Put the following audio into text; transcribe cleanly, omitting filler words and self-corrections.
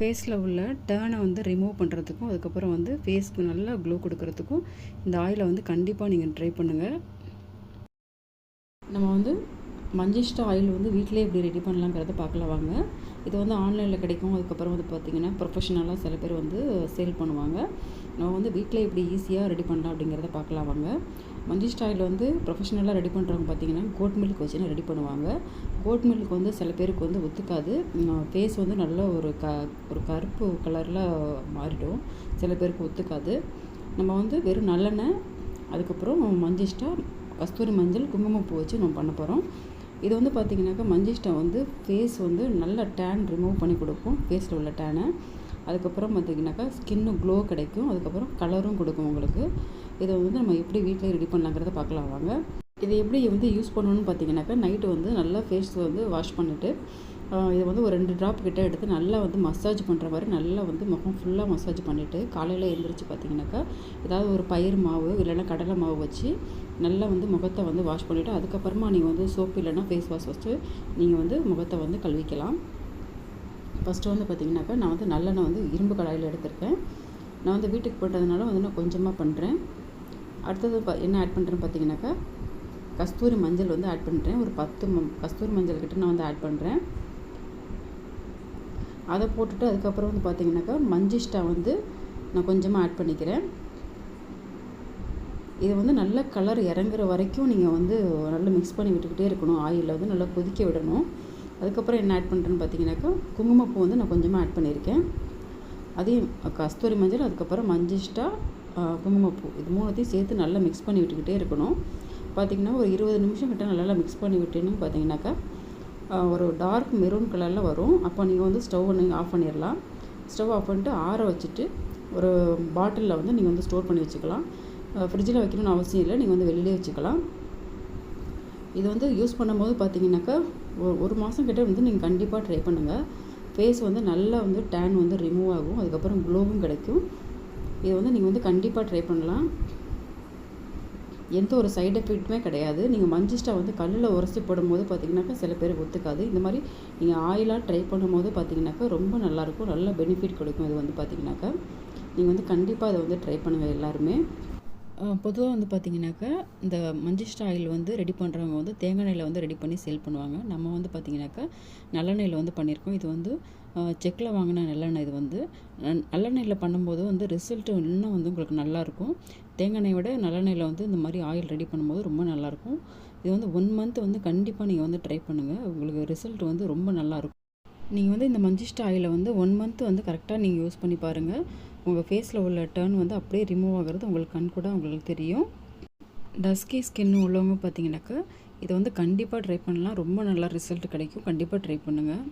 ஃபேஸில் உள்ள டர்னை வந்து ரிமூவ் பண்ணுறதுக்கும் அதுக்கப்புறம் வந்து ஃபேஸ்க்கு நல்லா க்ளோ கொடுக்கறதுக்கும் இந்த ஆயிலை வந்து கண்டிப்பாக நீங்கள் ட்ரை பண்ணுங்கள். நம்ம வந்து மஞ்சிஷ்டா ஆயில் வந்து வீட்டிலே எப்படி ரெடி பண்ணலாங்கிறத பார்க்கலாம் வாங்க. இது வந்து ஆன்லைனில் கிடைக்கும். அதுக்கப்புறம் வந்து பார்த்திங்கன்னா ப்ரொஃபஷனலாக சில பேர் வந்து சேல் பண்ணுவாங்க. நம்ம வந்து வீட்டில் எப்படி ஈஸியாக ரெடி பண்ணலாம் அப்படிங்கிறத பார்க்கலாம் வாங்க. மஞ்சிஷ்டா ஆயில் வந்து ப்ரொஃபஷனலாக ரெடி பண்ணுறவங்க பார்த்திங்கன்னா கோட் மில்க் வச்சு ரெடி பண்ணுவாங்க. கோட் மில்க் வந்து சில பேருக்கு வந்து ஒத்துக்காது. ஃபேஸ் வந்து நல்ல ஒரு கருப்பு கலரில் மாறிடும். சில பேருக்கு ஒத்துக்காது. நம்ம வந்து வெறும் நல்லெண்ணெய், அதுக்கப்புறம் மஞ்சிஷ்டா, கஸ்தூரி மஞ்சள், குங்குமப்பூ வச்சு நம்ம பண்ண போகிறோம். இது வந்து பார்த்திங்கனாக்கா மஞ்சிஷ்டா வந்து ஃபேஸ் வந்து நல்ல டேன் ரிமூவ் பண்ணி கொடுக்கும், ஃபேஸில் உள்ள டேனை. அதுக்கப்புறம் பார்த்திங்கனாக்கா ஸ்கின்னு க்ளோ கிடைக்கும், அதுக்கப்புறம் கலரும் கொடுக்கும் உங்களுக்கு. இதை வந்து நம்ம எப்படி வீட்டில் ரெடி பண்ணலாங்கிறத பார்க்கலாம் வாங்க. இதை எப்படி வந்து யூஸ் பண்ணணும்னு பார்த்திங்கனாக்கா நைட்டு வந்து நல்லா ஃபேஸ் வந்து வாஷ் பண்ணிவிட்டு இதை வந்து ஒரு 2 ட்ராப் கிட்ட எடுத்து நல்லா வந்து மசாஜ் பண்ணுற மாதிரி நல்லா வந்து முகம் ஃபுல்லாக மசாஜ் பண்ணிவிட்டு காலையில் எழுந்திரிச்சு பார்த்திங்கனாக்கா ஏதாவது ஒரு பயிர் மாவு இல்லைன்னா கடலை மாவு வச்சு நல்லா வந்து முகத்தை வந்து வாஷ் பண்ணிவிட்டு அதுக்கப்புறமா நீங்கள் வந்து சோப்பு இல்லைன்னா ஃபேஸ் வாஷ் வச்சு நீங்கள் வந்து முகத்தை வந்து கழுவிக்கலாம். ஃபஸ்ட்டு வந்து பார்த்திங்கனாக்கா நான் வந்து நல்லெண்ணெய் வந்து இரும்பு கடாயில் எடுத்திருக்கேன். நான் வந்து வீட்டுக்கு போட்டதுனால வந்து நான் கொஞ்சமாக பண்ணுறேன். அடுத்தது என்ன ஆட் பண்ணுறேன்னு பார்த்திங்கனாக்கா கஸ்தூரி மஞ்சள் வந்து ஆட் பண்ணுறேன். ஒரு 10 கஸ்தூரி மஞ்சள் கிட்ட நான் வந்து ஆட் பண்ணுறேன். அதை போட்டுட்டு அதுக்கப்புறம் வந்து பார்த்திங்கனாக்கா மஞ்சிஷ்டா வந்து நான் கொஞ்சமாக ஆட் பண்ணிக்கிறேன். இது வந்து நல்ல கலர் இறங்குற வரைக்கும் நீங்கள் வந்து நல்லா மிக்ஸ் பண்ணி விட்டுக்கிட்டே இருக்கணும். ஆயிலில் வந்து நல்லா கொதிக்க விடணும். அதுக்கப்புறம் என்ன ஆட் பண்ணுறேன்னு பார்த்தீங்கன்னாக்கா குங்குமப்பூ வந்து நான் கொஞ்சமாக ஆட் பண்ணியிருக்கேன். அதையும் கஸ்தூரி மஞ்சள், அதுக்கப்புறம் மஞ்சிஷ்டா, குங்குமப்பூ இது 3த்தையும் சேர்த்து நல்லா மிக்ஸ் பண்ணி விட்டுக்கிட்டே இருக்கணும். பார்த்திங்கன்னா ஒரு 20 நிமிஷம் கிட்ட நல்லா மிக்ஸ் பண்ணி விட்டேன்னு பார்த்தீங்கன்னாக்கா ஒரு டார்க் மெரூன் கலரில் வரும். அப்போ நீங்கள் வந்து ஸ்டவ் நீங்கள் ஆஃப் பண்ணிடலாம். ஸ்டவ் ஆஃப் பண்ணிட்டு ஆற வச்சுட்டு ஒரு பாட்டிலில் வந்து நீங்கள் வந்து ஸ்டோர் பண்ணி வச்சுக்கலாம். ஃப்ரிட்ஜில் வைக்கணும்னு அவசியம் இல்லை, நீங்கள் வந்து வெளியிலே வச்சுக்கலாம். இது வந்து யூஸ் பண்ணும்போது பார்த்தீங்கன்னாக்கா ஒரு மாதம் கிட்ட வந்து நீங்கள் கண்டிப்பாக ட்ரை பண்ணுங்கள். ஃபேஸ் வந்து நல்லா வந்து டேன் வந்து ரிமூவ் ஆகும், அதுக்கப்புறம் க்ளோவும் கிடைக்கும். இது வந்து நீங்கள் வந்து கண்டிப்பாக ட்ரை பண்ணலாம். எந்த ஒரு சைடு எஃபெக்ட்டுமே கிடையாது. நீங்கள் மஞ்சிஷ்டா வந்து கல்லில் உரசி போடும்போது பார்த்திங்கனாக்கா சில பேருக்கு ஒத்துக்காது. இந்த மாதிரி நீங்கள் ஆயிலாக ட்ரை பண்ணும்போது பார்த்திங்கனாக்கா ரொம்ப நல்லாயிருக்கும், நல்ல பெனிஃபிட் கொடுக்கும். இது வந்து பார்த்திங்கனாக்கா நீங்கள் வந்து கண்டிப்பாக அதை வந்து ட்ரை பண்ணுங்கள் எல்லாருமே. பொதுவாக வந்து பார்த்திங்கனாக்கா இந்த மஞ்சிஷ்டா ஆயில் வந்து ரெடி பண்ணுறவங்க வந்து தேங்காய் எண்ணெயில் வந்து ரெடி பண்ணி சேல் பண்ணுவாங்க. நம்ம வந்து பார்த்திங்கனாக்கா நல்லெண்ணெயில் வந்து பண்ணியிருக்கோம். இது வந்து செக்கில் வாங்கின நல்லெண்ணெய். இது வந்து நல்லெண்ணெயில் பண்ணும்போது வந்து ரிசல்ட்டு இன்னும் வந்து உங்களுக்கு நல்லாயிருக்கும். தேங்காய் எண்ணெயை விட நல்லெண்ணெயில் வந்து இந்த மாதிரி ஆயில் ரெடி பண்ணும்போது ரொம்ப நல்லாயிருக்கும். இது வந்து 1 மந்த் வந்து கண்டிப்பாக நீங்கள் வந்து ட்ரை பண்ணுங்கள். உங்களுக்கு ரிசல்ட் வந்து ரொம்ப நல்லாயிருக்கும். நீங்கள் வந்து இந்த மஞ்சிஷ்டா ஆயிலை வந்து 1 மந்த் வந்து கரெக்டாக நீங்கள் யூஸ் பண்ணி பாருங்கள். உங்கள் ஃபேஸில் உள்ள டர்ன் வந்து அப்படியே ரிமூவ் ஆகிறது உங்களுக்கு கண் கூட உங்களுக்கு தெரியும். டஸ்கி ஸ்கின் உள்ளவங்க பார்த்தீங்கன்னாக்கா இதை வந்து கண்டிப்பாக ட்ரை பண்ணலாம். ரொம்ப நல்லா ரிசல்ட் கிடைக்கும். கண்டிப்பாக ட்ரை பண்ணுங்கள்.